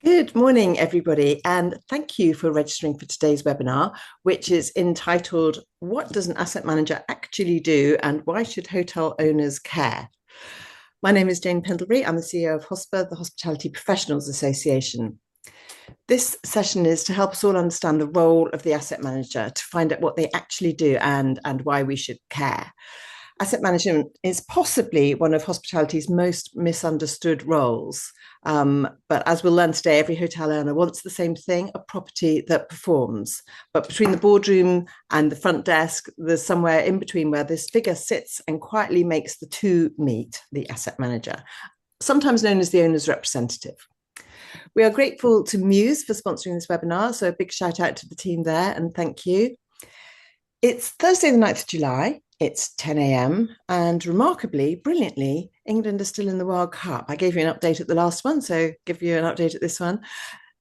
Good morning, everybody, and thank you for registering for today's webinar, which is entitled, What Does an Asset Manager Actually Do and Why Should Hotel Owners Care? My name is Jane Pendlebury. I'm the CEO of HOSPA, the Hospitality Professionals Association. This session is to help us all understand the role of the asset manager, to find out what they actually do and why we should care. Asset management is possibly one of hospitality's most misunderstood roles. But as we'll learn today, every hotel owner wants the same thing, a property that performs. But between the boardroom and the front desk, there's somewhere in between where this figure sits and quietly makes the two meet, the asset manager, sometimes known as the owner's representative. We are grateful to Muse for sponsoring this webinar, so a big shout out to the team there and thank you. It's Thursday, the 9th of July. It's 10 a.m. and remarkably, brilliantly, England is still in the World Cup. I gave you an update at the last one, so give you an update at this one.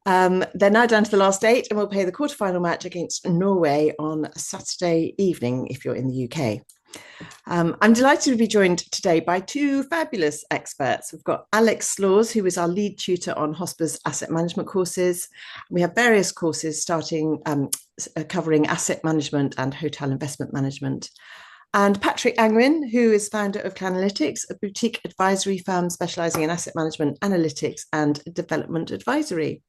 They're now down to the last eight and we'll play the quarterfinal match against Norway on Saturday evening if you're in the UK. I'm delighted to be joined today by two fabulous experts. We've got Alex Slaws, who is our lead tutor on HOSPA's asset management courses. We have various courses starting covering asset management and hotel investment management. And Patrick Angwin, who is founder of Canalytics, a boutique advisory firm specializing in asset management, analytics, and development advisory.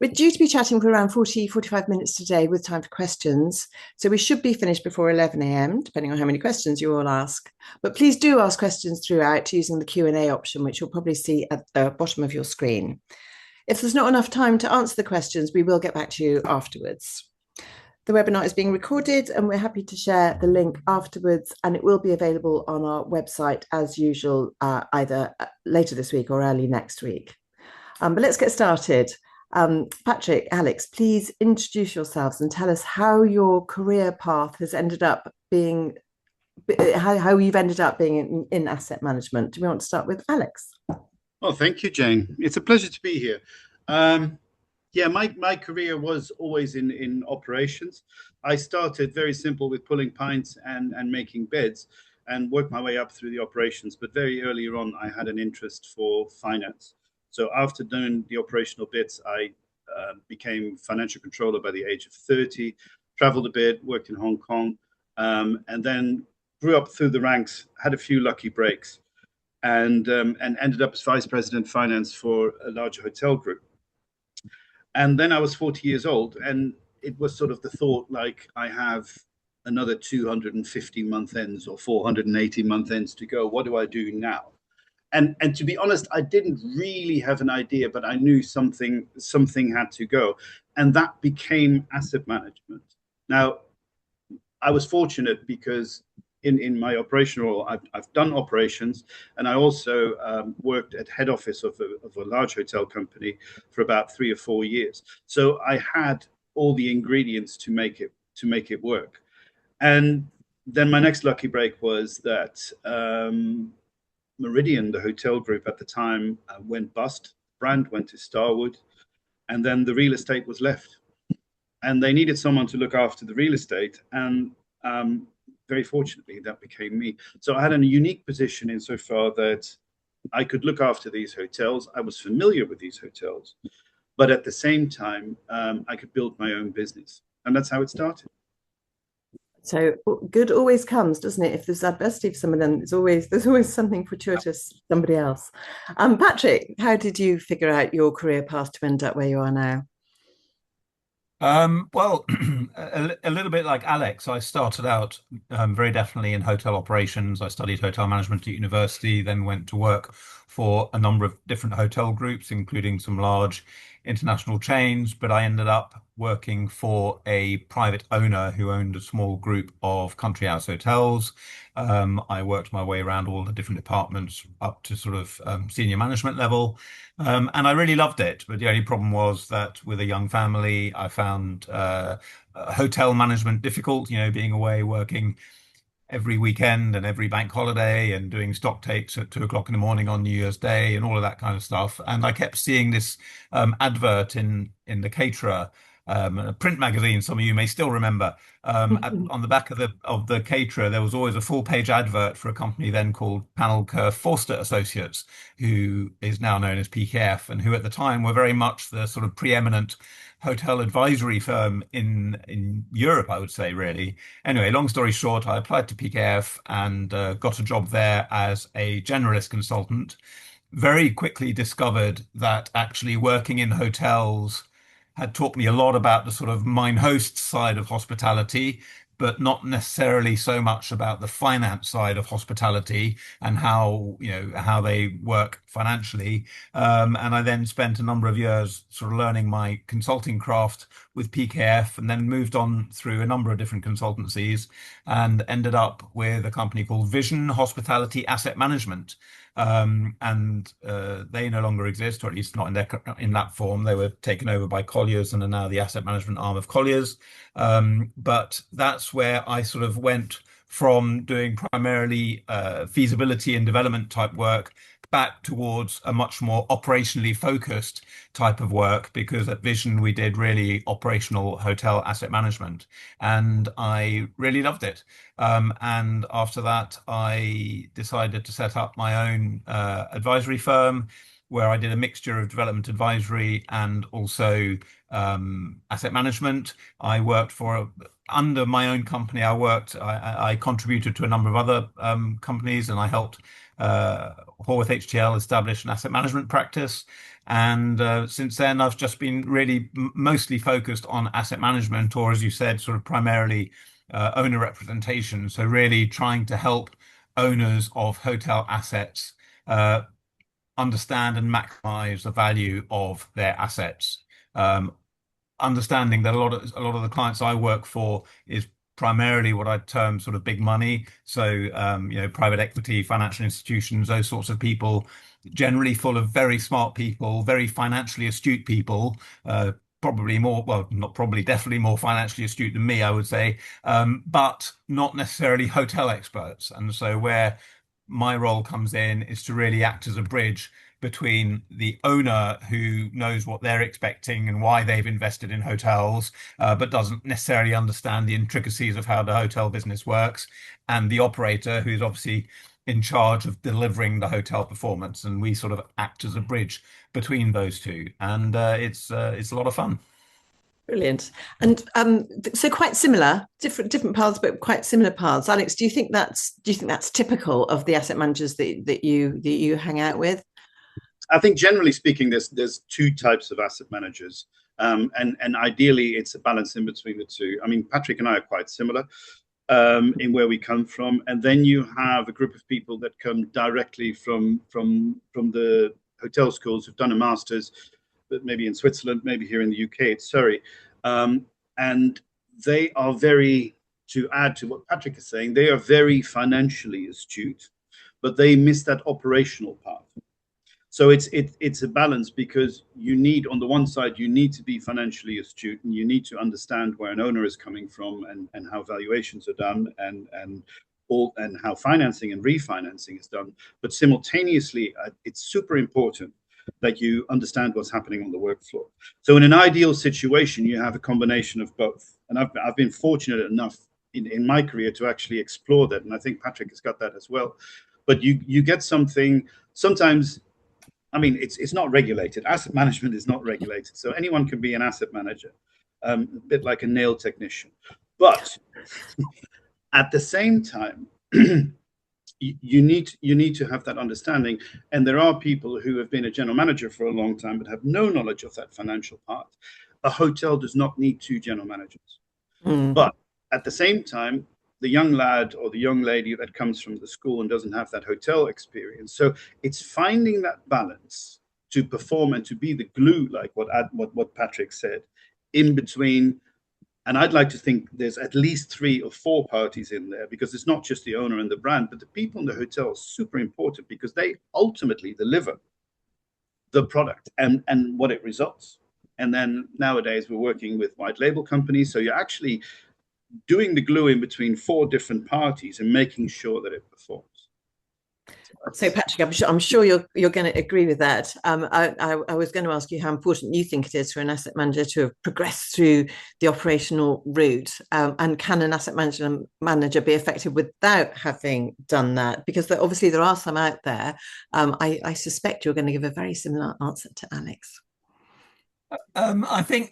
We're due to be chatting for around 45 minutes today with time for questions. So we should be finished before 11 a.m., depending on how many questions you all ask. But please do ask questions throughout using the Q&A option, which you'll probably see at the bottom of your screen. If there's not enough time to answer the questions, we will get back to you afterwards. The webinar is being recorded and we're happy to share the link afterwards, and it will be available on our website as usual, either later this week or early next week. But let's get started. Patrick, Alex, please introduce yourselves and tell us how your career path has ended up being, how you've ended up being in asset management. Do we want to start with Alex? Well, thank you, Jane. It's a pleasure to be here. Yeah, my career was always in operations. I started very simple with pulling pints and making beds and worked my way up through the operations. But very early on, I had an interest for finance. So after doing the operational bits, I became financial controller by the age of 30, traveled a bit, worked in Hong Kong, and then grew up through the ranks, had a few lucky breaks, and ended up as vice president finance for a large hotel group. And then I was 40 years old, and it was sort of the thought, like, I have another 250 month ends or 480 month ends to go. What do I do now? And to be honest, I didn't really have an idea, but I knew something had to go. And that became asset management. Now, I was fortunate because in my operational role, I've done operations, and I also worked at head office of a large hotel company for about 3 or 4 years. So I had all the ingredients to make it work. And then my next lucky break was that Meridian, the hotel group at the time, went bust. Brand went to Starwood, and then the real estate was left. And they needed someone to look after the real estate, and very fortunately, that became me. So I had a unique position insofar that I could look after these hotels. I was familiar with these hotels, but at the same time, I could build my own business. And that's how it started. So good always comes, doesn't it? If there's adversity for someone, then there's always something fortuitous for somebody else. Patrick, how did you figure out your career path to end up where you are now? Well, a little bit like Alex, I started out very definitely in hotel operations. I studied hotel management at university, then went to work for a number of different hotel groups, including some large international chains. But I ended up working for a private owner who owned a small group of country house hotels. I worked my way around all the different departments up to sort of senior management level. And I really loved it. But the only problem was that with a young family, I found hotel management difficult, being away working every weekend and every bank holiday and doing stock takes at 2 o'clock in the morning on New Year's Day and all of that kind of stuff. And I kept seeing this advert in the caterer a print magazine. Some of you may still remember. On the back of the caterer, there was always a full-page advert for a company then called Panel Kerr Forster Associates, who is now known as PKF, and who at the time were very much the sort of preeminent hotel advisory firm in Europe, I would say, really. Anyway, long story short, I applied to PKF and got a job there as a generalist consultant. Very quickly discovered that actually working in hotels had taught me a lot about the sort of mine host side of hospitality, but not necessarily so much about the finance side of hospitality and how they work financially. And I then spent a number of years sort of learning my consulting craft with PKF, and then moved on through a number of different consultancies and ended up with a company called Vision Hospitality Asset Management. And they no longer exist, or at least not in that form. They were taken over by Colliers and are now the asset management arm of Colliers. But that's where I sort of went from doing primarily feasibility and development type work back towards a much more operationally focused type of work, because at Vision we did really operational hotel asset management, and I really loved it. And after that, I decided to set up my own advisory firm, where I did a mixture of development advisory and also asset management. I worked under my own company. I contributed to a number of other companies, and I helped Horwath HTL establish an asset management practice. And since then, I've just been really mostly focused on asset management, or as you said, sort of primarily owner representation. So really trying to help owners of hotel assets understand and maximize the value of their assets. Understanding that a lot of the clients I work for is primarily what I'd term sort of big money. So, private equity, financial institutions, those sorts of people, generally full of very smart people, very financially astute people, probably more, well, not probably, definitely more financially astute than me, I would say, but not necessarily hotel experts. And so where my role comes in is to really act as a bridge between the owner, who knows what they're expecting and why they've invested in hotels, but doesn't necessarily understand the intricacies of how the hotel business works, and the operator, who's obviously in charge of delivering the hotel performance. And we sort of act as a bridge between those two, and it's a lot of fun. Brilliant. And so quite similar, different paths, but quite similar paths. Alex, do you think that's typical of the asset managers that you hang out with? I think generally speaking, there's two types of asset managers, and ideally it's a balance in between the two. I mean, Patrick and I are quite similar in where we come from, and then you have a group of people that come directly from the hotel schools, who've done a master's, but maybe in Switzerland, maybe here in the UK, it's Surrey, and they are to add to what Patrick is saying, they are very financially astute, but they miss that operational part. So it's a balance, because you need, on the one side, you need to be financially astute, and you need to understand where an owner is coming from, and how valuations are done, and how financing and refinancing is done. But simultaneously, it's super important that you understand what's happening on the work floor. So in an ideal situation, you have a combination of both. And I've been fortunate enough in my career to actually explore that, and I think Patrick has got that as well. But you get something sometimes. I mean, it's not regulated. Asset management is not regulated, so anyone can be an asset manager, a bit like a nail technician. But at the same time, you need to have that understanding. And there are people who have been a general manager for a long time but have no knowledge of that financial part. A hotel does not need two general managers. But at the same time, the young lad or the young lady that comes from the school and doesn't have that hotel experience. So it's finding that balance to perform and to be the glue, like what Patrick said, in between. And I'd like to think there's at least 3 or 4 parties in there, because it's not just the owner and the brand, but the people in the hotel are super important, because they ultimately deliver the product and what it results. And then nowadays we're working with white label companies. So you're actually doing the glue in between 4 different parties and making sure that it performs. So, Patrick, I'm sure you're going to agree with that. I was going to ask you how important you think it is for an asset manager to have progressed through the operational route, and can an asset manager be effective without having done that? Because obviously there are some out there. I suspect you're going to give a very similar answer to Alex. I think,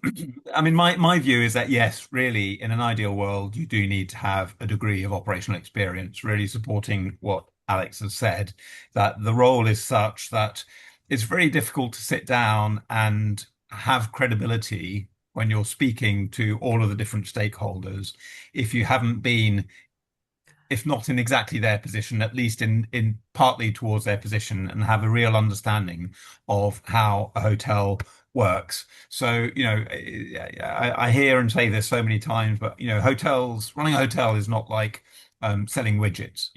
I mean, my view is that yes, really, in an ideal world, you do need to have a degree of operational experience, really supporting what Alex has said, that the role is such that it's very difficult to sit down and have credibility when you're speaking to all of the different stakeholders if you haven't been, if not in exactly their position, at least in partly towards their position, and have a real understanding of how a hotel works. So, I hear and say this so many times, but hotels, running a hotel is not like selling widgets.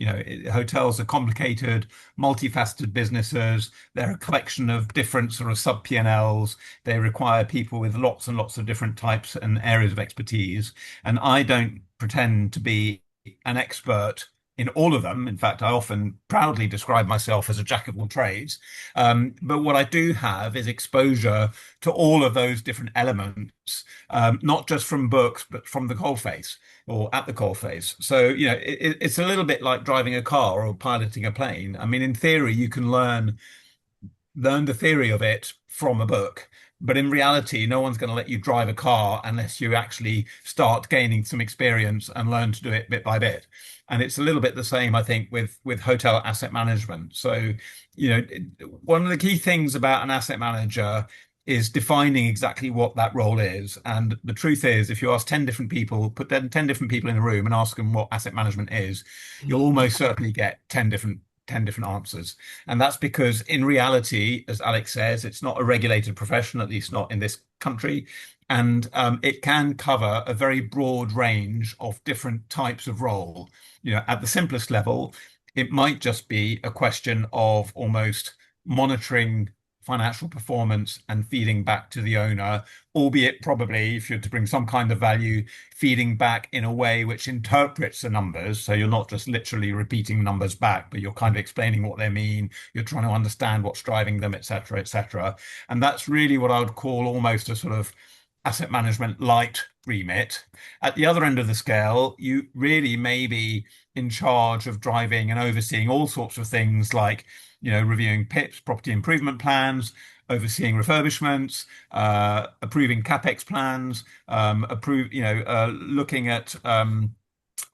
Hotels are complicated, multifaceted businesses. They're a collection of different sort of sub P&Ls. They require people with lots and lots of different types and areas of expertise. And I don't pretend to be an expert in all of them. In fact, I often proudly describe myself as a jack of all trades. But what I do have is exposure to all of those different elements, not just from books, but from the coalface or at the coalface. So, it's a little bit like driving a car or piloting a plane. I mean, in theory, you can learn the theory of it from a book. But in reality, no one's going to let you drive a car unless you actually start gaining some experience and learn to do it bit by bit. And it's a little bit the same, I think, with hotel asset management. So, one of the key things about an asset manager is defining exactly what that role is. And the truth is, if you ask 10 different people, put 10 different people in a room and ask them what asset management is, you'll almost certainly get 10 different answers. And that's because in reality, as Alex says, it's not a regulated profession, at least not in this country. And it can cover a very broad range of different types of role. At the simplest level, it might just be a question of almost monitoring financial performance and feeding back to the owner, albeit probably, if you're to bring some kind of value, feeding back in a way which interprets the numbers. So you're not just literally repeating numbers back, but you're kind of explaining what they mean. You're trying to understand what's driving them, et cetera, et cetera. And that's really what I would call almost a sort of asset management light remit. At the other end of the scale, you really may be in charge of driving and overseeing all sorts of things like, reviewing PIPs, property improvement plans, overseeing refurbishments, approving capex plans, looking at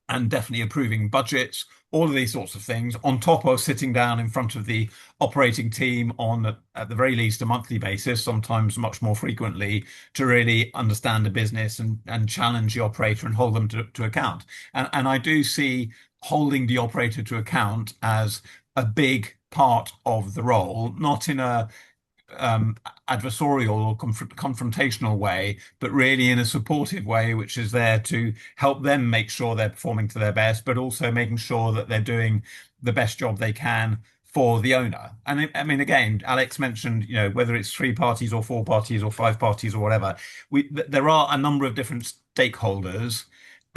and definitely approving budgets, all of these sorts of things, on top of sitting down in front of the operating team on, at the very least, a monthly basis, sometimes much more frequently, to really understand the business and challenge the operator and hold them to account. And I do see holding the operator to account as a big part of the role, not in a adversarial or confrontational way, but really in a supportive way, which is there to help them make sure they're performing to their best, but also making sure that they're doing the best job they can for the owner. And I mean, again, Alex mentioned, whether it's 3 parties or 4 parties or 5 parties or whatever, there are a number of different stakeholders,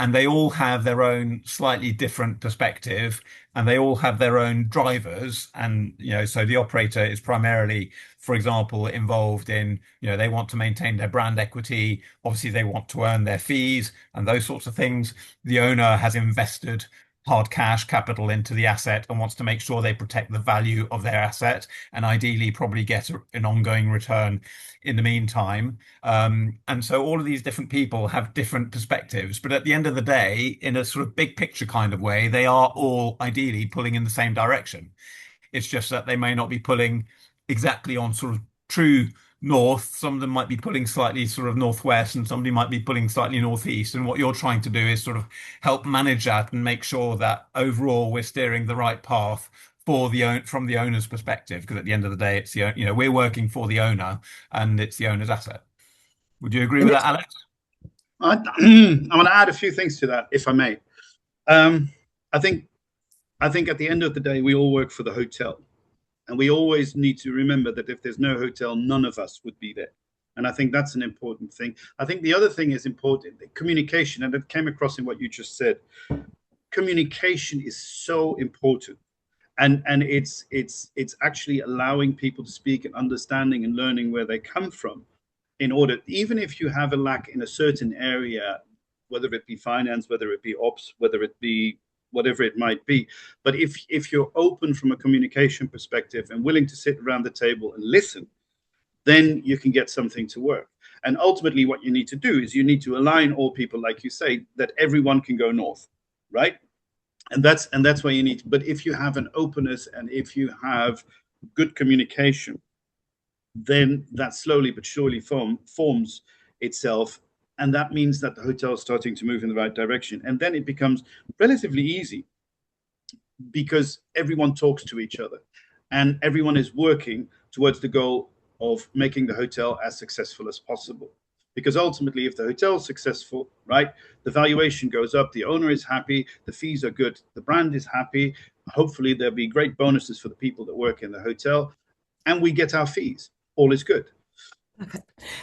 and they all have their own slightly different perspective, and they all have their own drivers. And, so the operator is primarily, for example, involved in, they want to maintain their brand equity. Obviously, they want to earn their fees and those sorts of things. The owner has invested hard cash capital into the asset and wants to make sure they protect the value of their asset and ideally probably get an ongoing return in the meantime. And so all of these different people have different perspectives, but at the end of the day, in a sort of big picture kind of way, they are all ideally pulling in the same direction. It's just that they may not be pulling exactly on sort of true north. Some of them might be pulling slightly sort of northwest, and somebody might be pulling slightly northeast. And what you're trying to do is sort of help manage that and make sure that overall we're steering the right path from the owner's perspective. Because at the end of the day, it's we're working for the owner, and it's the owner's asset. Would you agree with that, Alex? I want to add a few things to that, if I may. I think at the end of the day, we all work for the hotel. And we always need to remember that if there's no hotel, none of us would be there. And I think that's an important thing. I think the other thing is important, communication, and it came across in what you just said. Communication is so important. and it's actually allowing people to speak and understanding and learning where they come from, in order, even if you have a lack in a certain area, whether it be finance, whether it be ops, whether it be whatever it might be. But if you're open from a communication perspective and willing to sit around the table and listen, then you can get something to work. And ultimately, what you need to do is you need to align all people, like you say, that everyone can go north, right? And that's why you need to, but if you have an openness and if you have good communication, then that slowly but surely forms itself. And that means that the hotel is starting to move in the right direction. And then it becomes relatively easy because everyone talks to each other and everyone is working towards the goal of making the hotel as successful as possible. Because ultimately, if the hotel is successful, right, the valuation goes up, the owner is happy, the fees are good, the brand is happy. Hopefully, there'll be great bonuses for the people that work in the hotel, and we get our fees. All is good. Okay.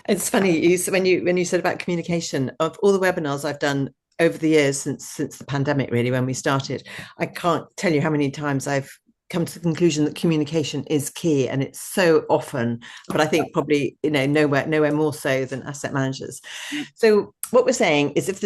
It's funny when you said about communication. Of all the webinars I've done over the years since the pandemic, really, when we started, I can't tell you how many times I've come to the conclusion that communication is key, and it's so often, but I think probably nowhere more so than asset managers. So what we're saying is, if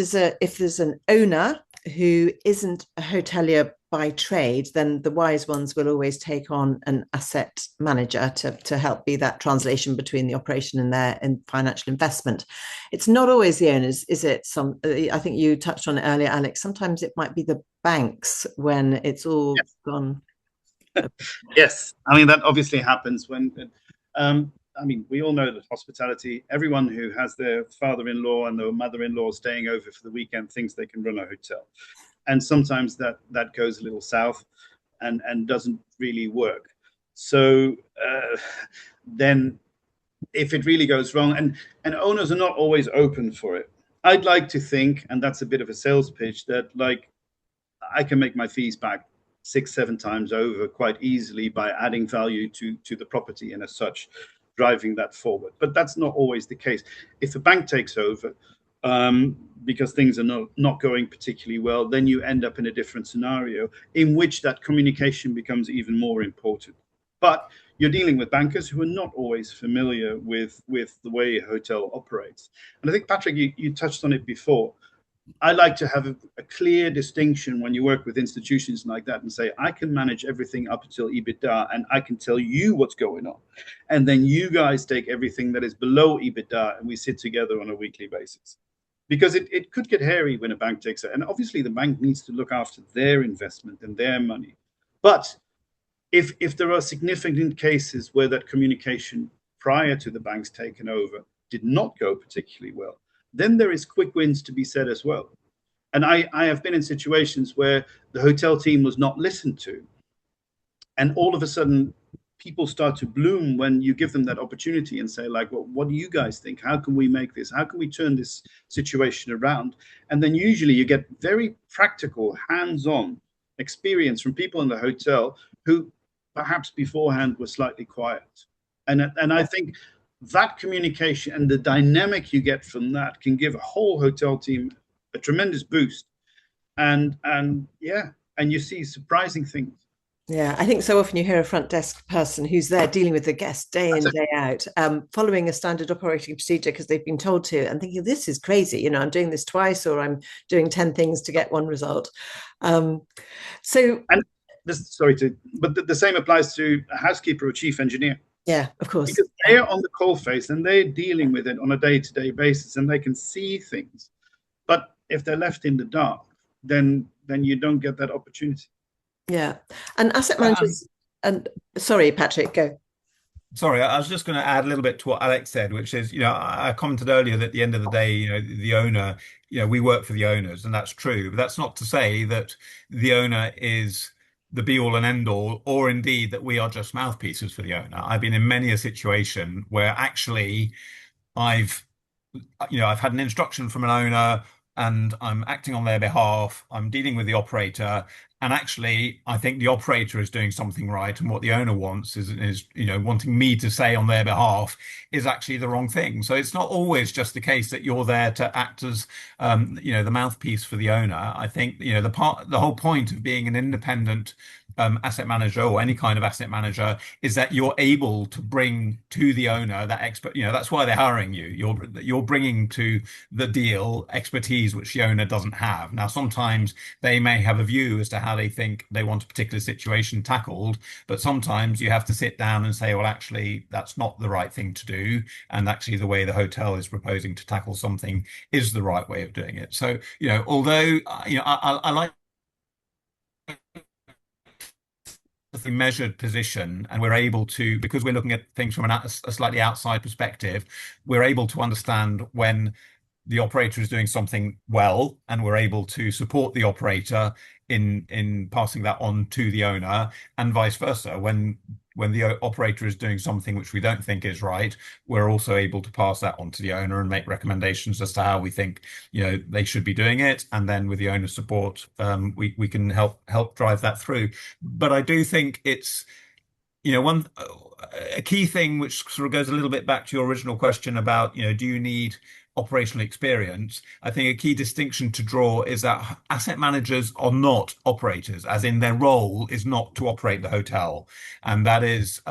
there's an owner who isn't a hotelier by trade, then the wise ones will always take on an asset manager to help be that translation between the operation and their financial investment. It's not always the owners, is it? I think you touched on it earlier, Alex. Sometimes it might be the banks when it's all gone. Yes, I mean, that obviously happens when, I mean, we all know that hospitality, everyone who has their father-in-law and their mother-in-law staying over for the weekend thinks they can run a hotel. And sometimes that goes a little south and doesn't really work. So then if it really goes wrong, and owners are not always open for it. I'd like to think, and that's a bit of a sales pitch, that like I can make my fees back 6-7 times over quite easily by adding value to the property and as such driving that forward. But that's not always the case. If a bank takes over because things are not going particularly well, then you end up in a different scenario in which that communication becomes even more important. But you're dealing with bankers who are not always familiar with the way a hotel operates. And I think, Patrick, you touched on it before. I like to have a clear distinction when you work with institutions like that and say, I can manage everything up until EBITDA and I can tell you what's going on. And then you guys take everything that is below EBITDA and we sit together on a weekly basis. Because it could get hairy when a bank takes it. And obviously the bank needs to look after their investment and their money. But if there are significant cases where that communication prior to the banks taking over did not go particularly well, then there is quick wins to be said as well. And I have been in situations where the hotel team was not listened to. And all of a sudden, people start to bloom when you give them that opportunity and say, like, well, what do you guys think? How can we make this? How can we turn this situation around? And then usually you get very practical, hands-on experience from people in the hotel who perhaps beforehand were slightly quiet. And I think that communication and the dynamic you get from that can give a whole hotel team a tremendous boost. And you see surprising things. Yeah, I think so often you hear a front desk person who's there dealing with the guests day in, day out, following a standard operating procedure because they've been told to, and thinking, this is crazy, I'm doing this twice, or I'm doing 10 things to get one result. But the same applies to a housekeeper or chief engineer. Yeah, of course. Because they're on the coal face and they're dealing with it on a day-to-day basis and they can see things. But if they're left in the dark, then you don't get that opportunity. Yeah. And asset managers, and sorry, Patrick, go. Sorry, I was just going to add a little bit to what Alex said, which is, I commented earlier that at the end of the day, the owner, we work for the owners, and that's true. But that's not to say that the owner is the be all and end all, or indeed that we are just mouthpieces for the owner. I've been in many a situation where actually I've had an instruction from an owner and I'm acting on their behalf. I'm dealing with the operator, And actually, I think the operator is doing something right, and what the owner wants is wanting me to say on their behalf is actually the wrong thing. So it's not always just the case that you're there to act as the mouthpiece for the owner. I think the whole point of being an independent asset manager or any kind of asset manager is that you're able to bring to the owner that expert. That's why they're hiring you. You're bringing to the deal expertise which the owner doesn't have. Now, sometimes they may have a view as to how they think they want a particular situation tackled, but sometimes you have to sit down and say, well, actually, that's not the right thing to do, and actually, the way the hotel is proposing to tackle something is the right way of doing it. So, although I like the measured position, and we're able to, because we're looking at things from a slightly outside perspective, we're able to understand when the operator is doing something well, and we're able to support the operator in passing that on to the owner, and vice versa. When the operator is doing something which we don't think is right, we're also able to pass that on to the owner and make recommendations as to how we think they should be doing it. And then with the owner's support, we can help drive that through. But I do think it's one a key thing which sort of goes a little bit back to your original question about do you need operational experience. I think a key distinction to draw is that asset managers are not operators, as in their role is not to operate the hotel, and that is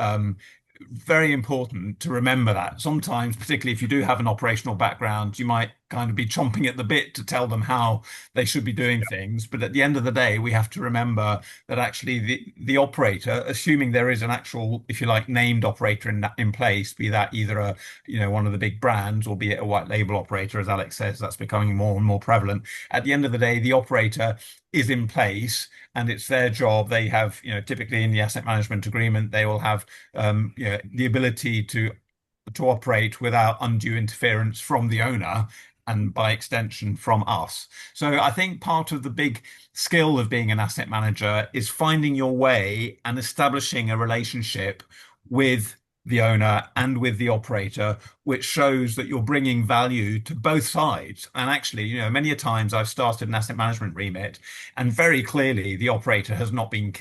very important to remember that. Sometimes, particularly if you do have an operational background, you might kind of be chomping at the bit to tell them how they should be doing things. But at the end of the day, we have to remember that actually the operator, assuming there is an actual, if you like, named operator in place, be that either one of the big brands, or be it a white label operator, as Alex says, that's becoming more and more prevalent. At the end of the day, the operator is in place, and it's their job. They have, typically in the asset management agreement, they will have the ability to operate without undue interference from the owner, and by extension from us. So I think part of the big skill of being an asset manager is finding your way and establishing a relationship with the owner and with the operator, which shows that you're bringing value to both sides. And actually, many a times I've started an asset management remit, and very clearly the operator has not been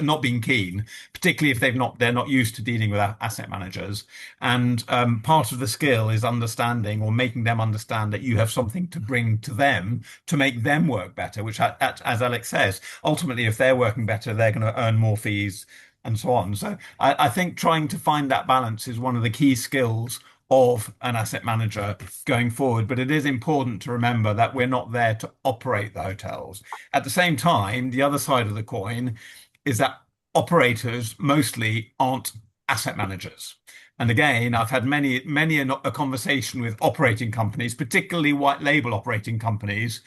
not been keen, particularly if they're not used to dealing with asset managers. And part of the skill is understanding, or making them understand, that you have something to bring to them to make them work better, which, as Alex says, ultimately, if they're working better, they're going to earn more fees and so on. So I think trying to find that balance is one of the key skills of an asset manager going forward. But it is important to remember that we're not there to operate the hotels. At the same time, the other side of the coin is that operators mostly aren't asset managers. And again, I've had many a conversation with operating companies, particularly white label operating companies,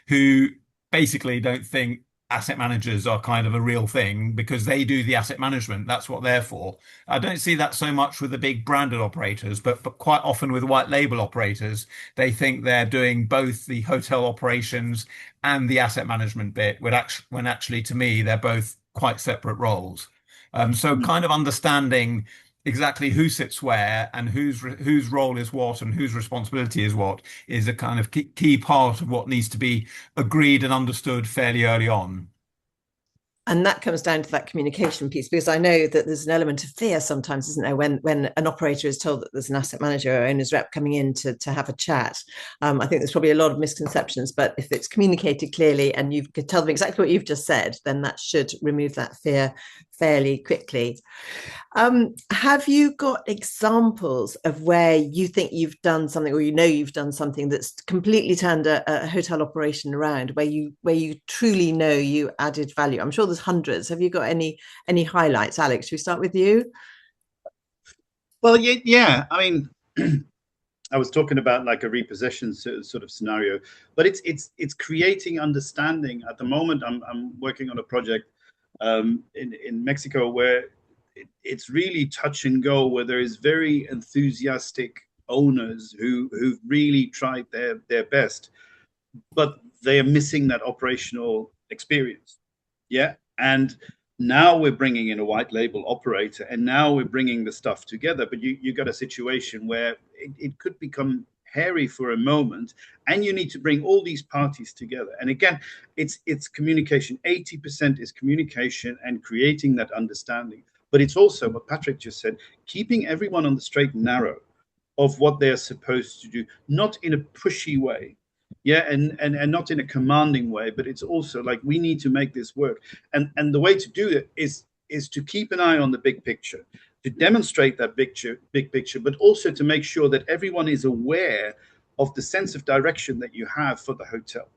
who basically don't think asset managers are kind of a real thing because they do the asset management. That's what they're for. I don't see that so much with the big branded operators, but quite often with white label operators, they think they're doing both the hotel operations and the asset management bit, when actually, to me, they're both quite separate roles. So kind of understanding exactly who sits where and whose role is what and whose responsibility is what is a kind of key part of what needs to be agreed and understood fairly early on. And that comes down to that communication piece, because I know that there's an element of fear sometimes, isn't there, when an operator is told that there's an asset manager or owner's rep coming in to have a chat. I think there's probably a lot of misconceptions, but if it's communicated clearly and you could tell them exactly what you've just said, then that should remove that fear fairly quickly. Have you got examples of where you think you've done something, or you've done something that's completely turned a hotel operation around, where you truly know you added value? I'm sure there's hundreds. Have you got any highlights? Alex, should we start with you? Well, yeah. I mean, I was talking about like a repossession sort of scenario, but it's creating understanding. At the moment, I'm working on a project in Mexico where it's really touch and go, where there is very enthusiastic owners who've really tried their best, but they are missing that operational experience. Yeah. And now we're bringing in a white label operator, and now we're bringing the stuff together. But you got a situation where it could become hairy for a moment, and you need to bring all these parties together. And again, it's communication. 80% is communication and creating that understanding. But it's also what Patrick just said, keeping everyone on the straight and narrow of what they're supposed to do, not in a pushy way. Yeah, and not in a commanding way, but it's also like, we need to make this work. And the way to do it is to keep an eye on the big picture, to demonstrate that big picture, but also to make sure that everyone is aware of the sense of direction that you have for the hotel.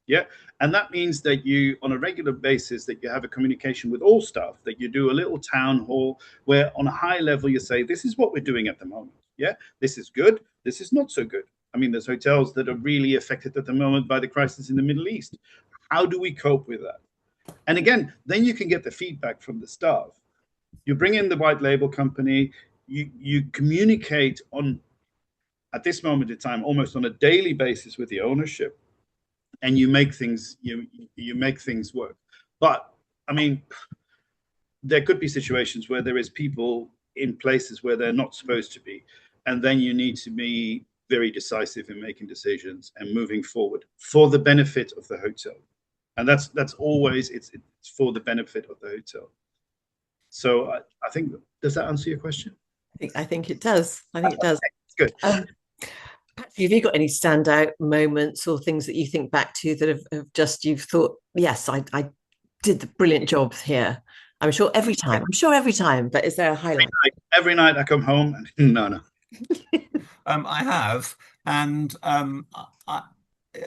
Yeah. And that means that you, on a regular basis, that you have a communication with all staff, that you do a little town hall where on a high level you say, this is what we're doing at the moment. Yeah, this is good. This is not so good. I mean, there's hotels that are really affected at the moment by the crisis in the Middle East. How do we cope with that? And again, then you can get the feedback from the staff. You bring in the white label company, you communicate on, at this moment in time, almost on a daily basis with the ownership, and you make things work. But I mean, there could be situations where there is people in places where they're not supposed to be, and then you need to be very decisive in making decisions and moving forward for the benefit of the hotel. And that's always, it's for the benefit of the hotel. So I think, does that answer your question? I think it does. I think it does. Good. Patsy, have you got any standout moments or things that you think back to that have just, you've thought, yes, I did the brilliant job here? I'm sure every time, but is there a highlight? Every night I come home and no. I have, and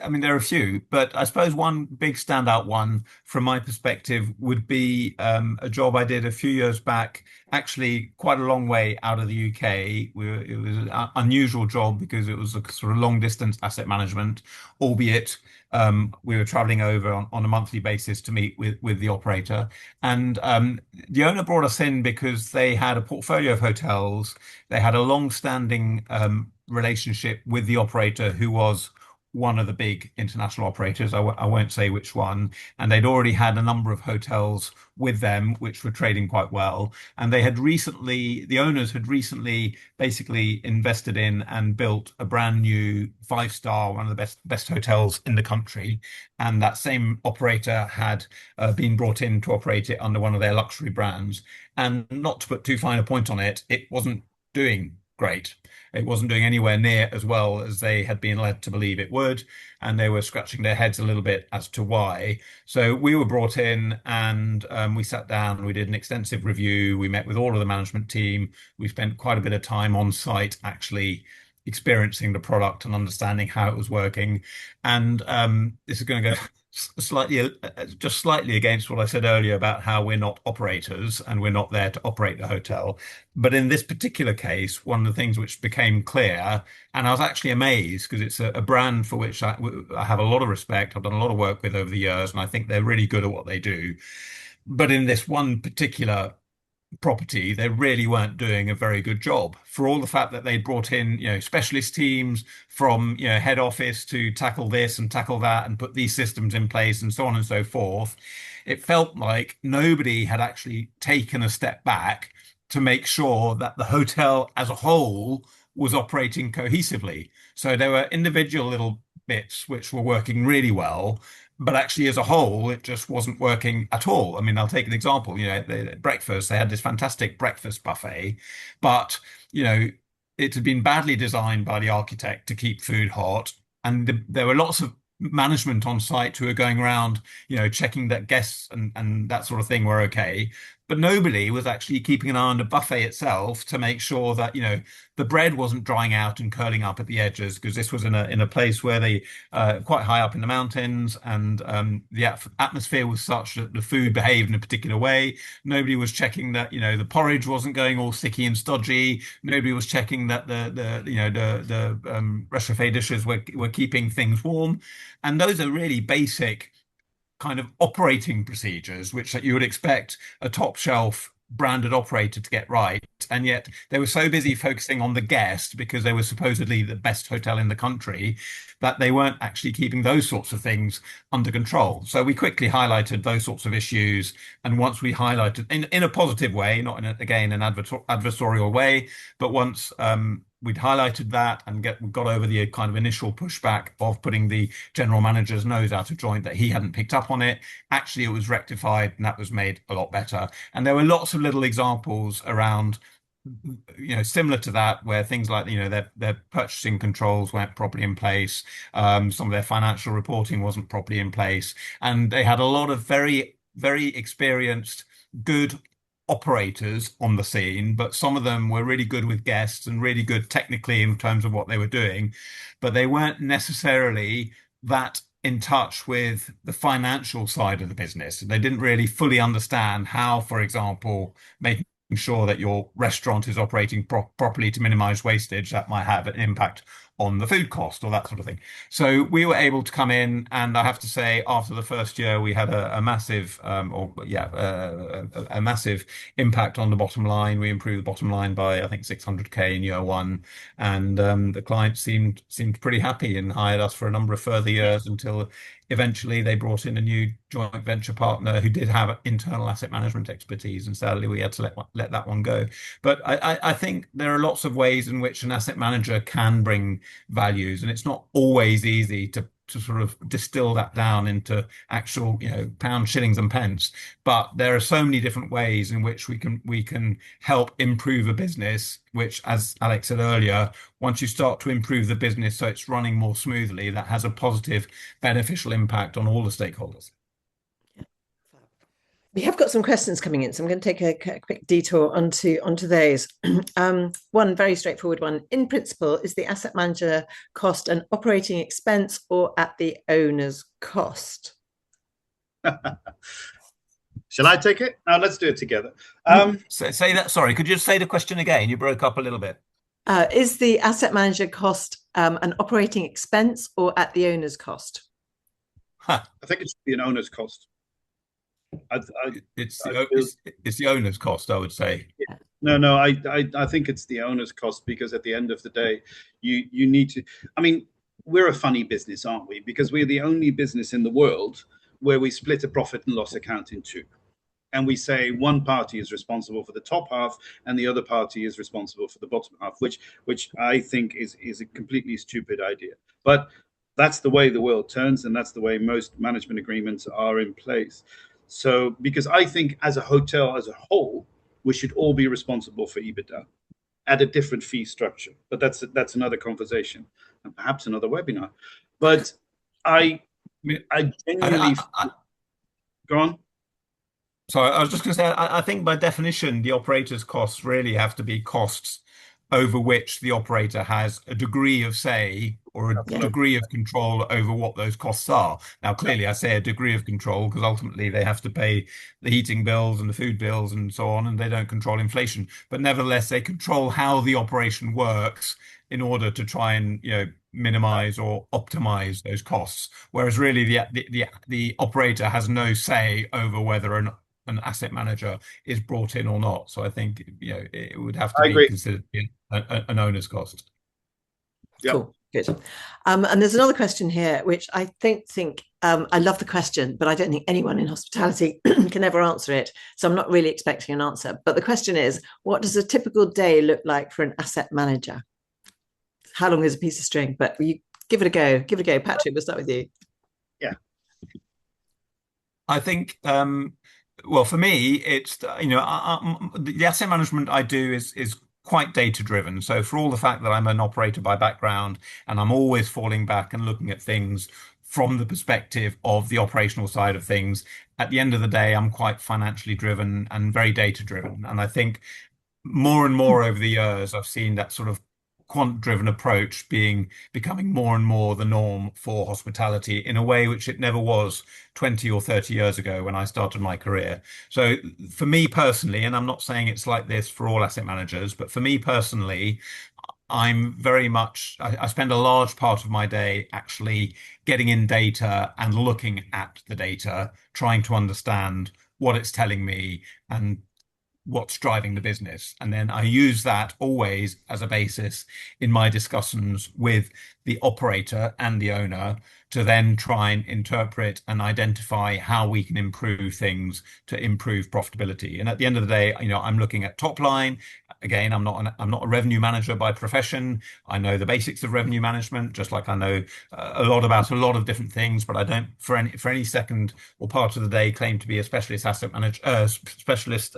I mean, there are a few, but I suppose one big standout one from my perspective would be a job I did a few years back, actually quite a long way out of the UK. It was an unusual job because it was a sort of long distance asset management, albeit we were traveling over on a monthly basis to meet with the operator. And the owner brought us in because they had a portfolio of hotels. They had a long-standing relationship with the operator, who was one of the big international operators. I won't say which one. And they'd already had a number of hotels with them, which were trading quite well. And the owners had recently basically invested in and built a brand new 5-star, one of the best hotels in the country. And that same operator had been brought in to operate it under one of their luxury brands. And not to put too fine a point on it, it wasn't doing great. It wasn't doing anywhere near as well as they had been led to believe it would, and they were scratching their heads a little bit as to why. So we were brought in, and we sat down, we did an extensive review, we met with all of the management team, we spent quite a bit of time on site actually experiencing the product and understanding how it was working. And this is going to go slightly against what I said earlier about how we're not operators and we're not there to operate the hotel. But in this particular case, one of the things which became clear, and I was actually amazed because it's a brand for which I have a lot of respect. I've done a lot of work with over the years, and I think they're really good at what they do. But in this one particular property, they really weren't doing a very good job, for all the fact that they brought in, specialist teams from, head office to tackle this and tackle that and put these systems in place and so on and so forth. It felt like nobody had actually taken a step back to make sure that the hotel as a whole was operating cohesively. So there were individual little bits which were working really well, but actually as a whole it just wasn't working at all. I mean, I'll take an example. Breakfast, they had this fantastic breakfast buffet, but it had been badly designed by the architect to keep food hot, and there were lots of management on site who were going around checking that guests and that sort of thing were okay, but nobody was actually keeping an eye on the buffet itself to make sure that the bread wasn't drying out and curling up at the edges, because this was in a place where they quite high up in the mountains, and the atmosphere was such that the food behaved in a particular way. Nobody was checking that the porridge wasn't going all sticky and stodgy. Nobody was checking that the réchauffé dishes were keeping things warm. And those are really basic kind of operating procedures which you would expect a top shelf branded operator to get right, and yet they were so busy focusing on the guest because they were supposedly the best hotel in the country that they weren't actually keeping those sorts of things under control. So we quickly highlighted those sorts of issues, and once we highlighted in a positive way, not in an adversarial way, but once we'd highlighted that and got over the kind of initial pushback of putting the general manager's nose out of joint that he hadn't picked up on it. Actually, it was rectified and that was made a lot better. And there were lots of little examples around, similar to that, where things like, their purchasing controls weren't properly in place, some of their financial reporting wasn't properly in place, and they had a lot of very, very experienced, good operators on the scene, but some of them were really good with guests and really good technically in terms of what they were doing, but they weren't necessarily that in touch with the financial side of the business. They didn't really fully understand how, for example, making sure that your restaurant is operating properly to minimize wastage that might have an impact on the food cost or that sort of thing. So we were able to come in, and I have to say, after the first year, we had a massive, a massive impact on the bottom line. We improved the bottom line by, I think, 600K in year one, and the client seemed pretty happy and hired us for a number of further years until eventually they brought in a new joint venture partner who did have internal asset management expertise, and sadly we had to let that one go. But I think there are lots of ways in which an asset manager can bring values, and it's not always easy to sort of distill that down into actual, pounds, shillings, and pence. But there are so many different ways in which we can help improve a business, which, as Alex said earlier, once you start to improve the business so it's running more smoothly, that has a positive, beneficial impact on all the stakeholders. We have got some questions coming in, so I'm going to take a quick detour onto those. One very straightforward one. In principle, is the asset manager cost an operating expense or at the owner's cost? Shall I take it? No, let's do it together. Say that. Sorry, could you just say the question again? You broke up a little bit. Is the asset manager cost an operating expense or at the owner's cost? I think it should be an owner's cost. It's the owner's cost, I would say. No, I think it's the owner's cost, because at the end of the day, you need to. I mean, we're a funny business, aren't we? Because we're the only business in the world where we split a profit and loss account in two, and we say one party is responsible for the top half and the other party is responsible for the bottom half, which I think is a completely stupid idea. But that's the way the world turns, and that's the way most management agreements are in place. So, because I think as a hotel as a whole, we should all be responsible for EBITDA at a different fee structure. But that's another conversation and perhaps another webinar. But I genuinely go on. Sorry, I was just going to say, I think by definition, the operator's costs really have to be costs over which the operator has a degree of say or a degree of control over what those costs are. Now, clearly, I say a degree of control because ultimately they have to pay the heating bills and the food bills and so on, and they don't control inflation. But nevertheless, they control how the operation works in order to try and, minimize or optimize those costs. Whereas really the operator has no say over whether an asset manager is brought in or not. So I think it would have to be considered an owner's cost. Yep. Cool, good. And there's another question here, which I think I love the question, but I don't think anyone in hospitality can ever answer it. So I'm not really expecting an answer. But the question is, what does a typical day look like for an asset manager? How long is a piece of string? But you give it a go. Give it a go, Patrick. We'll start with you. Yeah. I think. Well, for me, it's the asset management I do is quite data driven. So for all the fact that I'm an operator by background and I'm always falling back and looking at things from the perspective of the operational side of things, at the end of the day, I'm quite financially driven and very data driven. And I think more and more over the years, I've seen that sort of quant-driven approach becoming more and more the norm for hospitality in a way which it never was 20 or 30 years ago when I started my career. So for me personally, and I'm not saying it's like this for all asset managers, but for me personally, I'm very much, I spend a large part of my day actually getting in data and looking at the data, trying to understand what it's telling me and what's driving the business. And then I use that always as a basis in my discussions with the operator and the owner to then try and interpret and identify how we can improve things to improve profitability. And at the end of the day, I'm looking at top line. Again, I'm not a revenue manager by profession. I know the basics of revenue management, just like I know a lot about a lot of different things, but I don't for any second or part of the day claim to be a specialist asset manager, specialist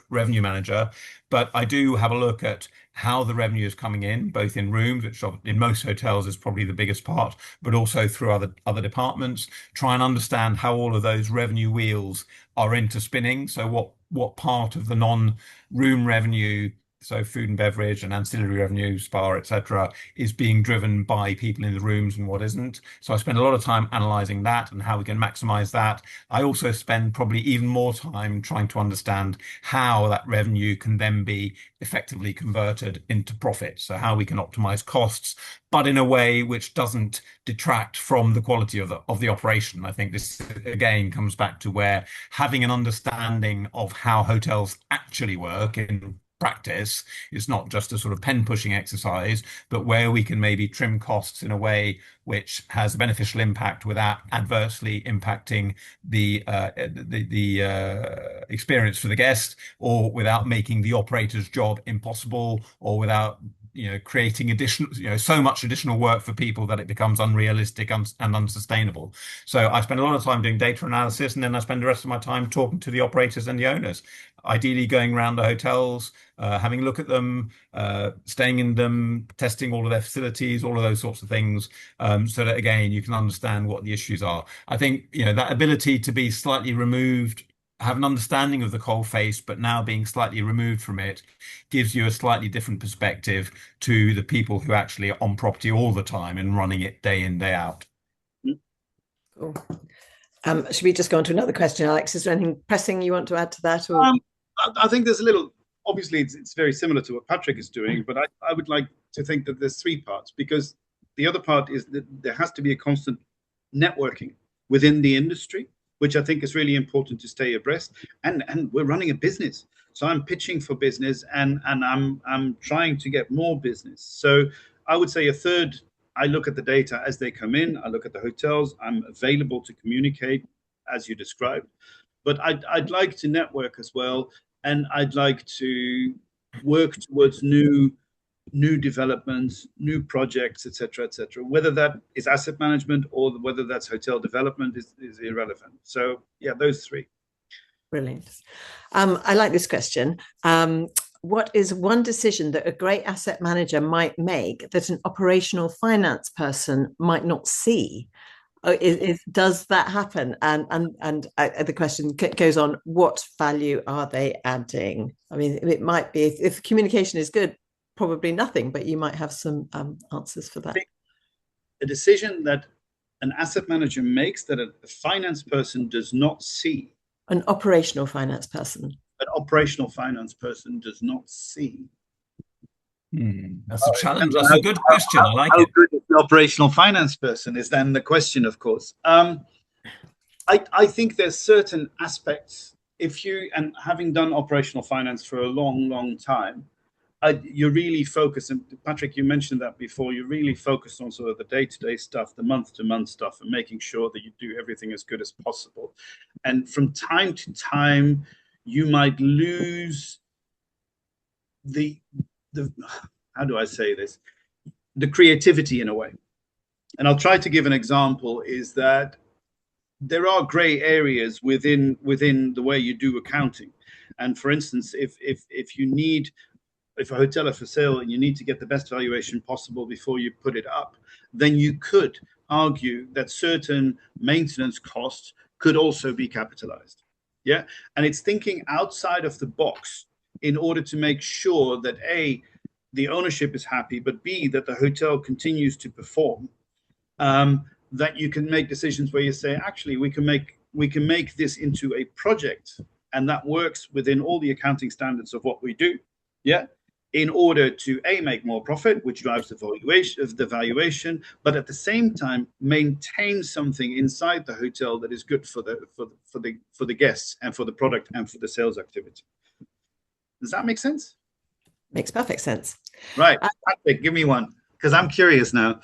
revenue manager. But I do have a look at how the revenue is coming in, both in rooms, which in most hotels is probably the biggest part, but also through other departments. Try and understand how all of those revenue wheels are interspinning. So what part of the non-room revenue, so food and beverage and ancillary revenue, spa, etc., is being driven by people in the rooms and what isn't. So I spend a lot of time analysing that and how we can maximise that. I also spend probably even more time trying to understand how that revenue can then be effectively converted into profit. So how we can optimise costs, but in a way which doesn't detract from the quality of the operation. I think this again comes back to where having an understanding of how hotels actually work in practice is not just a sort of pen pushing exercise, but where we can maybe trim costs in a way which has a beneficial impact without adversely impacting the experience for the guest, or without making the operator's job impossible, or without creating additional, so much additional work for people that it becomes unrealistic and unsustainable. So I spend a lot of time doing data analysis, and then I spend the rest of my time talking to the operators and the owners, ideally going around the hotels, having a look at them, staying in them, testing all of their facilities, all of those sorts of things, so that again you can understand what the issues are. I think that ability to be slightly removed, have an understanding of the coal face, but now being slightly removed from it, gives you a slightly different perspective to the people who actually are on property all the time and running it day in, day out. Cool. Should we just go on to another question, Alex? Is there anything pressing you want to add to that? Or I think there's a little, obviously it's very similar to what Patrick is doing, but I would like to think that there's three parts, because the other part is that there has to be a constant networking within the industry, which I think is really important to stay abreast. And we're running a business, so I'm pitching for business, and I'm trying to get more business. So I would say a third, I look at the data as they come in. I look at the hotels. I'm available to communicate, as you described. But I'd like to network as well, and I'd like to work towards new developments, new projects, etc., Whether that is asset management or whether that's hotel development is irrelevant. So yeah, those three. Brilliant. I like this question. What is one decision that a great asset manager might make that an operational finance person might not see? Does that happen? And the question goes on: what value are they adding? I mean, it might be, if communication is good, probably nothing, but you might have some answers for that. A decision that an asset manager makes that a finance person does not see. An operational finance person. An operational finance person does not see. That's a challenge. That's a good question. I like it. How good is the operational finance person is then the question, of course. I think there's certain aspects, and having done operational finance for a long time, you're really focused, and Patrick, you mentioned that before, you're really focused on sort of the day-to-day stuff, the month-to-month stuff, and making sure that you do everything as good as possible. And from time to time, you might lose the how do I say this? The creativity in a way. And I'll try to give an example, is that there are gray areas within the way you do accounting. And for instance, if a hotel is for sale and you need to get the best valuation possible before you put it up, then you could argue that certain maintenance costs could also be capitalized. Yeah. And it's thinking outside of the box in order to make sure that A, the ownership is happy, but B, that the hotel continues to perform, that you can make decisions where you say, actually, we can make this into a project, and that works within all the accounting standards of what we do. Yeah. In order to A, make more profit, which drives the valuation, but at the same time maintain something inside the hotel that is good for the guests and for the product and for the sales activity. Does that make sense? Makes perfect sense. Right. Patrick, give me one. Because I'm curious now.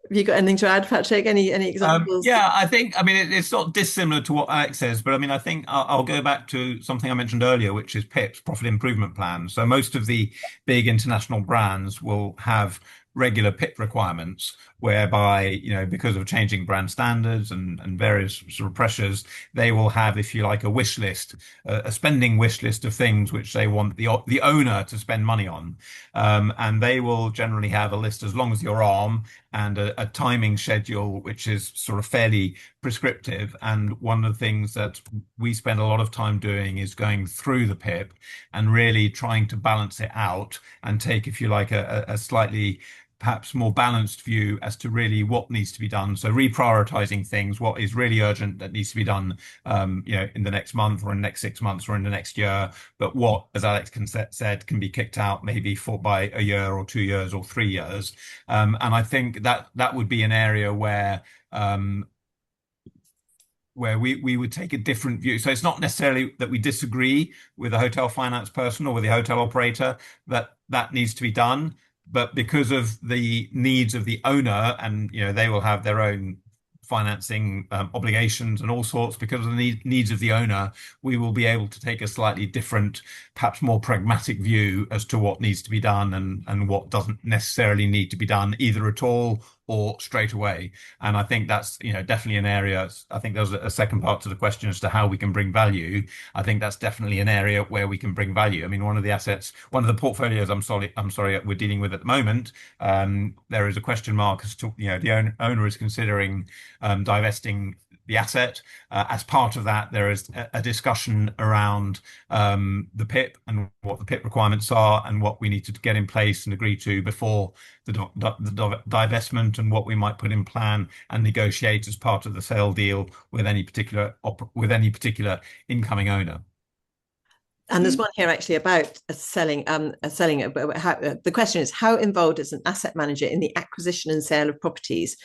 Have you got anything to add, Patrick? Any examples? Yeah, I think, I mean, it's not dissimilar to what Alex says, but I mean, I think I'll go back to something I mentioned earlier, which is PIPs, profit improvement plans. So most of the big international brands will have regular PIP requirements, whereby, because of changing brand standards and various sort of pressures, they will have, if you like, a wish list, a spending wish list of things which they want the owner to spend money on. And they will generally have a list as long as your arm and a timing schedule, which is sort of fairly prescriptive. And one of the things that we spend a lot of time doing is going through the PIP and really trying to balance it out and take, if you like, a slightly perhaps more balanced view as to really what needs to be done. So reprioritizing things, what is really urgent that needs to be done, in the next month or in the next 6 months or in the next year. But what, as Alex said, can be kicked out maybe by a year or 2 years or 3 years. And I think that would be an area where we would take a different view. So it's not necessarily that we disagree with the hotel finance person or with the hotel operator that needs to be done, but because of the needs of the owner, and they will have their own financing obligations and all sorts, because of the needs of the owner, we will be able to take a slightly different, perhaps more pragmatic view as to what needs to be done and what doesn't necessarily need to be done either at all or straight away. And I think that's, definitely an area. I think there's a second part to the question as to how we can bring value. I think that's definitely an area where we can bring value. I mean, one of the portfolios I'm sorry, we're dealing with at the moment, there is a question mark as to, the owner is considering divesting the asset. As part of that, there is a discussion around the PIP and what the PIP requirements are and what we need to get in place and agree to before the divestment, and what we might put in plan and negotiate as part of the sale deal with any particular incoming owner. And there's one here actually about selling. The question is, how involved is an asset manager in the acquisition and sale of properties?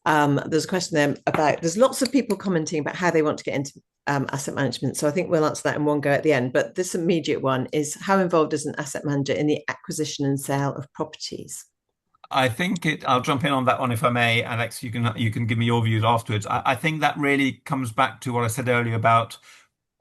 There's a question there about, there's lots of people commenting about how they want to get into asset management. So I think we'll answer that in one go at the end. But this immediate one is, how involved is an asset manager in the acquisition and sale of properties? I think I'll jump in on that one if I may, Alex. You can give me your views afterwards. I think that really comes back to what I said earlier about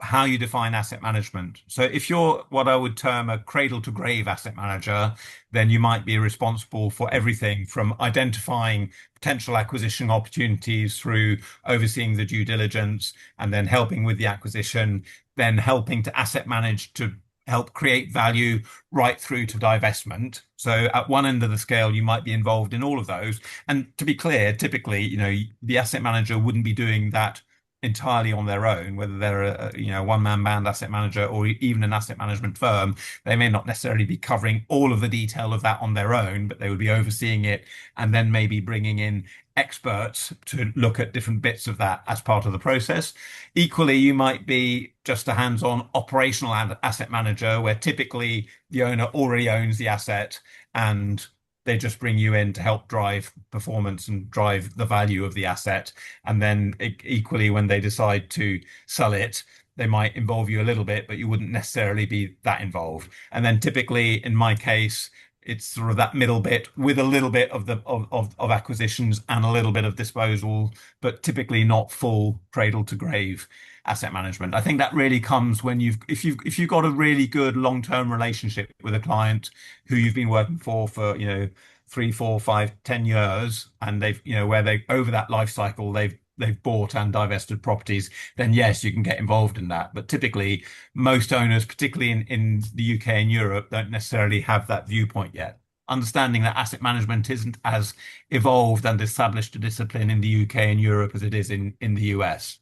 how you define asset management. So if you're what I would term a cradle to grave asset manager, then you might be responsible for everything from identifying potential acquisition opportunities through overseeing the due diligence and then helping with the acquisition, then helping to asset manage to help create value right through to divestment. So at one end of the scale, you might be involved in all of those. And to be clear, typically, the asset manager wouldn't be doing that entirely on their own, whether they're a one-man band asset manager or even an asset management firm. They may not necessarily be covering all of the detail of that on their own, but they would be overseeing it and then maybe bringing in experts to look at different bits of that as part of the process. Equally, you might be just a hands-on operational asset manager where typically the owner already owns the asset and they just bring you in to help drive performance and drive the value of the asset. And then equally, when they decide to sell it, they might involve you a little bit, but you wouldn't necessarily be that involved. And then typically, in my case, it's sort of that middle bit with a little bit of acquisitions and a little bit of disposal, but typically not full cradle to grave asset management. I think that really comes when if you've got a really good long-term relationship with a client who you've been working for 3, 4, 5, 10 years, and they've where they over that life cycle they've bought and divested properties, then yes, you can get involved in that. But typically, most owners, particularly in the UK and Europe, don't necessarily have that viewpoint yet. Understanding that asset management isn't as evolved and established a discipline in the UK and Europe as it is in the US.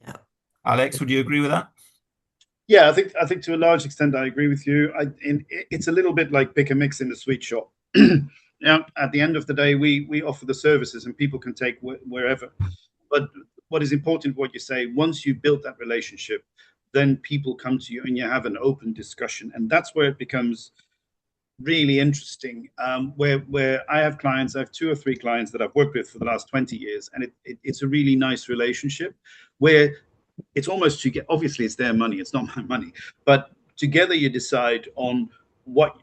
Yeah. Alex, would you agree with that? Yeah, I think to a large extent I agree with you. It's a little bit like pick and mix in the sweet shop. At the end of the day, we offer the services and people can take wherever. But what is important, what you say, once you build that relationship, then people come to you and you have an open discussion. And that's where it becomes really interesting, where I have clients, I have 2 or 3 clients that I've worked with for the last 20 years. And it's a really nice relationship where it's almost obviously it's their money, it's not my money, but together you decide on what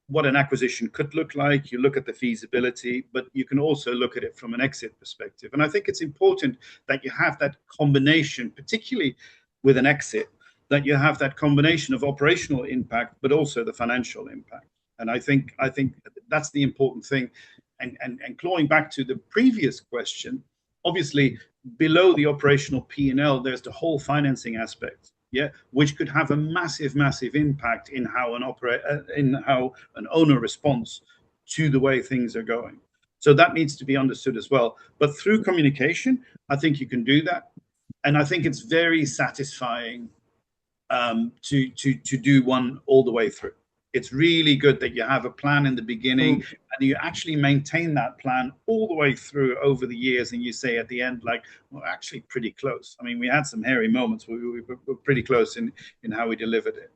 what an acquisition could look like. You look at the feasibility, but you can also look at it from an exit perspective. And I think it's important that you have that combination, particularly with an exit, that you have that combination of operational impact, but also the financial impact. And I think that's the important thing. And clawing back to the previous question, obviously below the operational P&L, there's the whole financing aspect, yeah, which could have a massive impact in how an owner responds to the way things are going. So that needs to be understood as well. But through communication, I think you can do that, and I think it's very satisfying to do one all the way through. It's really good that you have a plan in the beginning and you actually maintain that plan all the way through over the years. And you say at the end, like, well, actually pretty close. I mean, we had some hairy moments where we were pretty close in how we delivered it.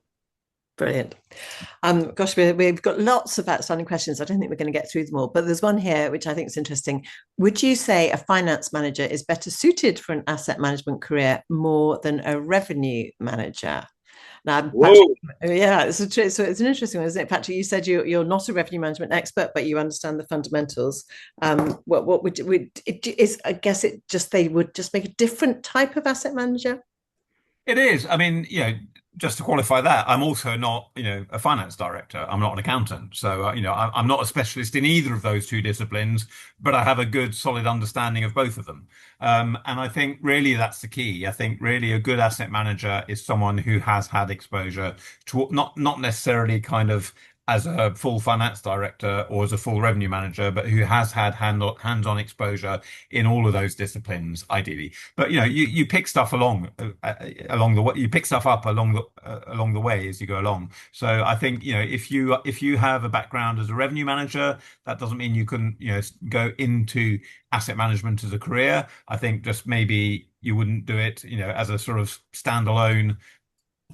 Brilliant. Gosh, we've got lots of outstanding questions. I don't think we're going to get through them all, but there's one here which I think is interesting. Would you say a finance manager is better suited for an asset management career more than a revenue manager? Now, Patrick, yeah, it's an interesting one, isn't it, Patrick? You said you're not a revenue management expert, but you understand the fundamentals. What would it is? I guess they would just make a different type of asset manager. It is. I mean, just to qualify that, I'm also not, a finance director. I'm not an accountant. So, I'm not a specialist in either of those two disciplines, but I have a good, solid understanding of both of them. And I think really that's the key. I think really a good asset manager is someone who has had exposure to not necessarily kind of as a full finance director or as a full revenue manager, but who has had hands-on exposure in all of those disciplines, ideally. But you pick stuff along the way. You pick stuff up along the way as you go along. So I think if you have a background as a revenue manager, that doesn't mean you can go into asset management as a career. I think just maybe you wouldn't do it as a sort of standalone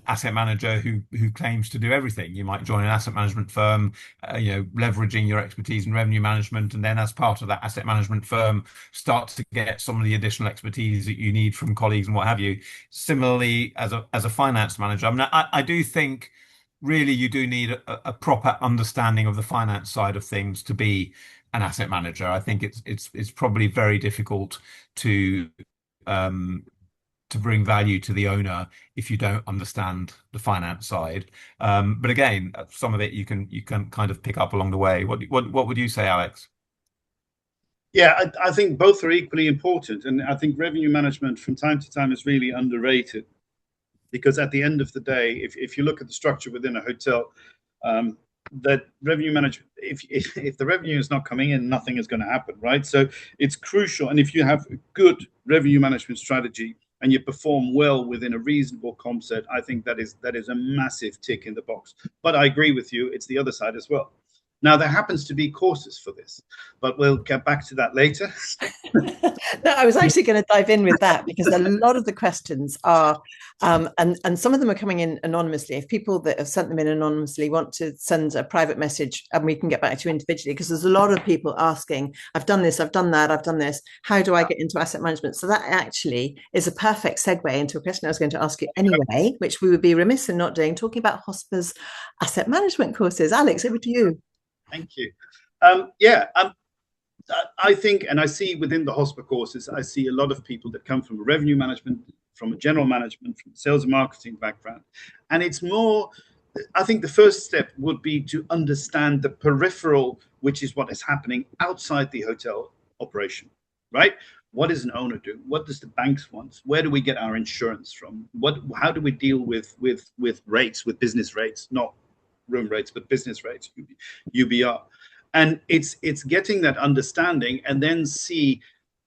asset manager who claims to do everything. You might join an asset management firm, leveraging your expertise in revenue management, and then as part of that asset management firm, start to get some of the additional expertise that you need from colleagues and what have you. Similarly, as a finance manager, I mean, I do think really you do need a proper understanding of the finance side of things to be an asset manager. I think it's probably very difficult to bring value to the owner if you don't understand the finance side. But again, some of it you can kind of pick up along the way. What would you say, Alex? Yeah, I think both are equally important, and I think revenue management from time to time is really underrated, because at the end of the day, if you look at the structure within a hotel, that revenue management, if the revenue is not coming in, nothing is going to happen, right? So it's crucial, and if you have a good revenue management strategy and you perform well within a reasonable comp set, I think that is a massive tick in the box. But I agree with you, it's the other side as well. Now, there happens to be courses for this, but we'll get back to that later. No, I was actually going to dive in with that, because a lot of the questions are, and some of them are coming in anonymously. If people that have sent them in anonymously want to send a private message, and we can get back to you individually, because there's a lot of people asking, I've done this, I've done that, I've done this. How do I get into asset management? So that actually is a perfect segue into a question I was going to ask you anyway, which we would be remiss in not doing, talking about HOSPA's asset management courses. Alex, over to you. Thank you. I think, and I see within the HOSPA courses, I see a lot of people that come from revenue management, from a general management, from sales and marketing background. And it's more, I think the first step would be to understand the peripheral, which is what is happening outside the hotel operation, right? What does an owner do? What does the banks want? Where do we get our insurance from? How do we deal with rates, with business rates, not room rates, but business rates, UBR. And it's getting that understanding and then see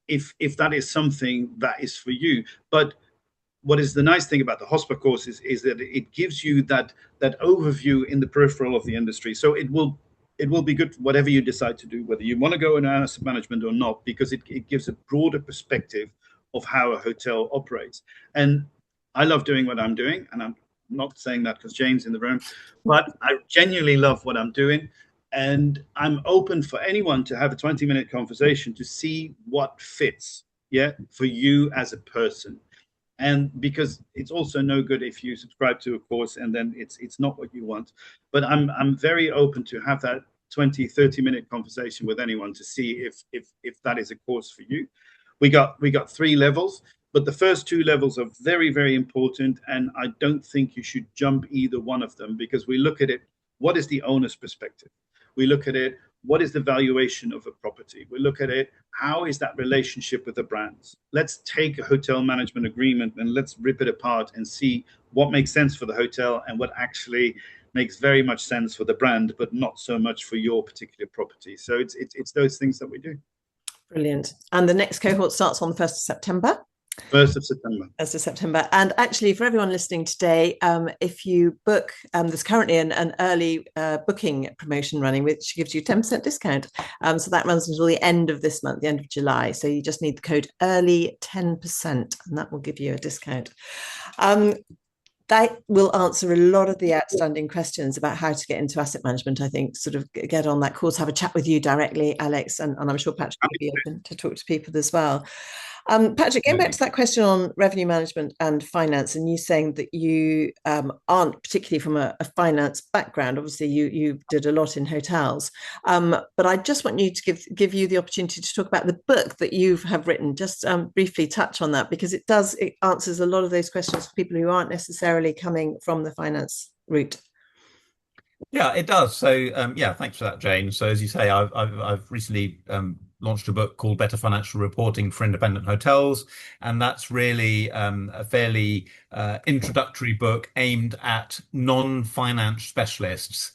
if that is something that is for you. But what is the nice thing about the HOSPA courses is that it gives you that overview in the peripheral of the industry. So it will be good whatever you decide to do, whether you want to go in asset management or not, because it gives a broader perspective of how a hotel operates. And I love doing what I'm doing, and I'm not saying that because Jane's in the room, but I genuinely love what I'm doing. And I'm open for anyone to have a 20-minute conversation to see what fits, for you as a person. And because it's also no good if you subscribe to a course and then it's not what you want. But I'm very open to have that 20-30 minute conversation with anyone to see if that is a course for you. We got 3 levels, but the first 2 levels are very, very important, and I don't think you should jump either one of them, because we look at it, what is the owner's perspective? We look at it, what is the valuation of a property? We look at it, how is that relationship with the brands? Let's take a hotel management agreement and let's rip it apart and see what makes sense for the hotel and what actually makes very much sense for the brand, but not so much for your particular property. So it's those things that we do. Brilliant. And the next cohort starts on the 1st of September. 1st of September. 1st of September. And actually, for everyone listening today, if you book, there's currently an early booking promotion running, which gives you 10% discount. So that runs until the end of this month, the end of July. So you just need the code early10%, and that will give you a discount. That will answer a lot of the outstanding questions about how to get into asset management. I think sort of get on that course, have a chat with you directly, Alex, and I'm sure Patrick will be open to talk to people as well. Patrick, going back to that question on revenue management and finance, and you saying that you aren't particularly from a finance background. Obviously, you did a lot in hotels, but I just want you to give you the opportunity to talk about the book that you have written. Just briefly touch on that, because it answers a lot of those questions for people who aren't necessarily coming from the finance route. Yeah, it does. So, yeah, thanks for that, Jane. So, as you say, I've recently launched a book called Better Financial Reporting for Independent Hotels, and that's really a fairly introductory book aimed at non-finance specialists,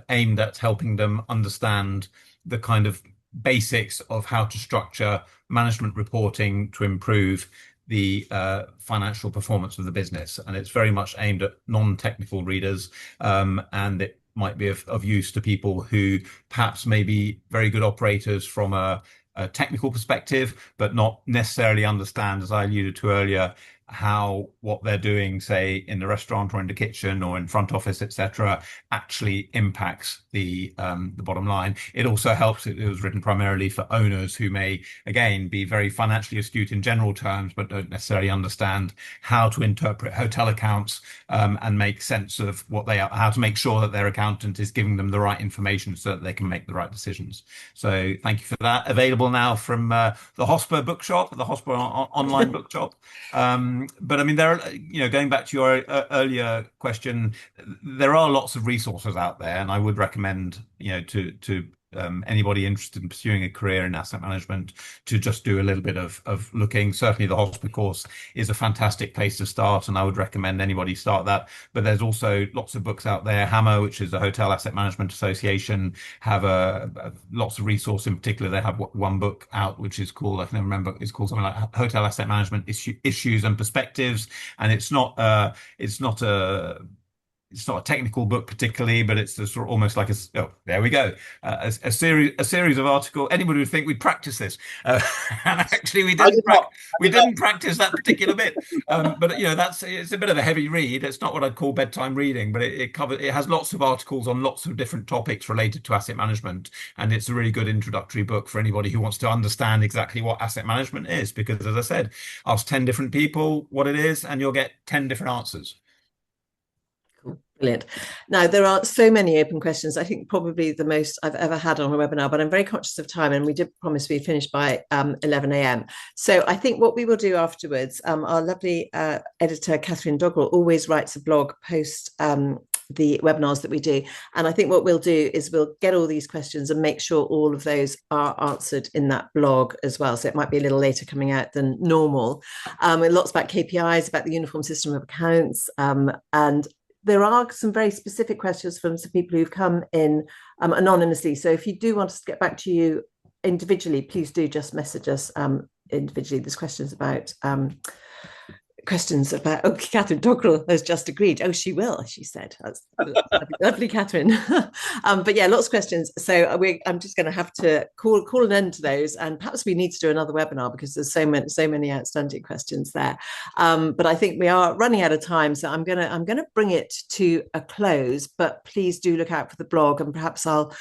aimed at helping them understand the kind of basics of how to structure management reporting to improve the financial performance of the business. And it's very much aimed at non-technical readers, and it might be of use to people who perhaps may be very good operators from a technical perspective, but not necessarily understand, as I alluded to earlier, how what they're doing, say, in the restaurant or in the kitchen or in front office, etc., actually impacts the bottom line. It also helps. It was written primarily for owners who may, again, be very financially astute in general terms, but don't necessarily understand how to interpret hotel accounts and make sense of what they are, how to make sure that their accountant is giving them the right information so that they can make the right decisions. So thank you for that. Available now from the HOSPA bookshop, the HOSPA online bookshop. But I mean, there are, going back to your earlier question, there are lots of resources out there, and I would recommend, to anybody interested in pursuing a career in asset management to just do a little bit of looking. Certainly the HOSPA course is a fantastic place to start, and I would recommend anybody start that. But there's also lots of books out there. HAMA, which is the Hotel Asset Management Association, have lots of resource. In particular, they have one book out which is called, I can never remember, it's called something like Hotel Asset Management Issues and Perspectives. And it's not a technical book particularly, but it's a sort of almost like there we go, a series of articles. Anybody would think we'd practice this, and actually we didn't practice that particular bit. But it's a bit of a heavy read. It's not what I'd call bedtime reading, but it has lots of articles on lots of different topics related to asset management, and it's a really good introductory book for anybody who wants to understand exactly what asset management is. Because, as I said, ask 10 different people what it is, and you'll get 10 different answers. Brilliant. Now, there are so many open questions. I think probably the most I've ever had on a webinar, but I'm very conscious of time, and we did promise we'd finish by 11 a.m. So I think what we will do afterwards, our lovely editor, Catherine Doggerel, always writes a blog post the webinars that we do. And I think what we'll do is we'll get all these questions and make sure all of those are answered in that blog as well. So it might be a little later coming out than normal. Lots about KPIs, about the uniform system of accounts, and there are some very specific questions from some people who've come in anonymously. So if you do want us to get back to you individually, please do just message us individually. There's questions about Catherine Doggerel has just agreed. Oh, she will, she said. That's lovely, Catherine. But yeah, lots of questions. So I'm just going to have to call an end to those, and perhaps we need to do another webinar because there's so many outstanding questions there. But I think we are running out of time, so I'm gonna bring it to a close. But please do look out for the blog, and perhaps I'll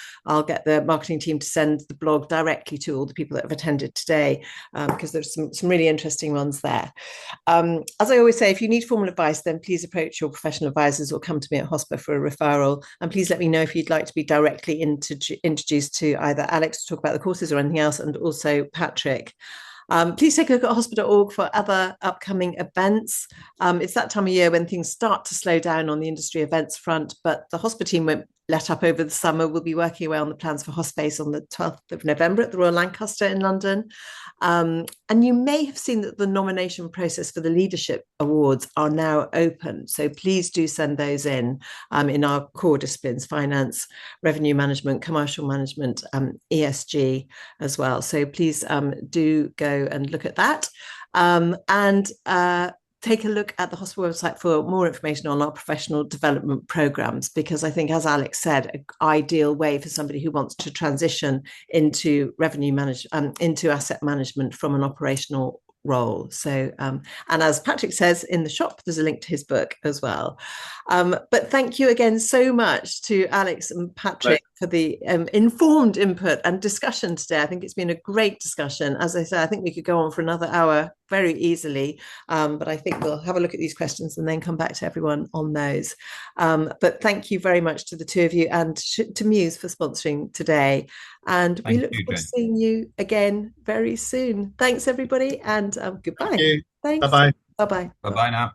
get the marketing team to send the blog directly to all the people that have attended today, because there's some really interesting ones there. as I always say, if you need formal advice, then please approach your professional advisors or come to me at HOSPA for a referral. And please let me know if you'd like to be directly introduced to either Alex to talk about the courses or anything else, and also Patrick. Please take a look at hospa.org for other upcoming events. It's that time of year when things start to slow down on the industry events front, but the HOSPA team won't let up over the summer. We'll be working away on the plans for HOSPACE on the 12th of November at the Royal Lancaster in London. And you may have seen that the nomination process for the Leadership Awards are now open. So please do send those in our core disciplines, finance, revenue management, commercial management, ESG as well. So please do go and look at that. Take a look at the HOSPA website for more information on our professional development programs, because I think, as Alex said, an ideal way for somebody who wants to transition into into asset management from an operational role. So, and as Patrick says in the shop, there's a link to his book as well. But thank you again so much to Alex and Patrick for the informed input and discussion today. I think it's been a great discussion. As I said, I think we could go on for another hour very easily, but I think we'll have a look at these questions and then come back to everyone on those. But thank you very much to the two of you and to Muse for sponsoring today. And we look forward to seeing you again very soon. Thanks, everybody, and goodbye. Thank you. Bye-bye. Bye-bye. Bye-bye now.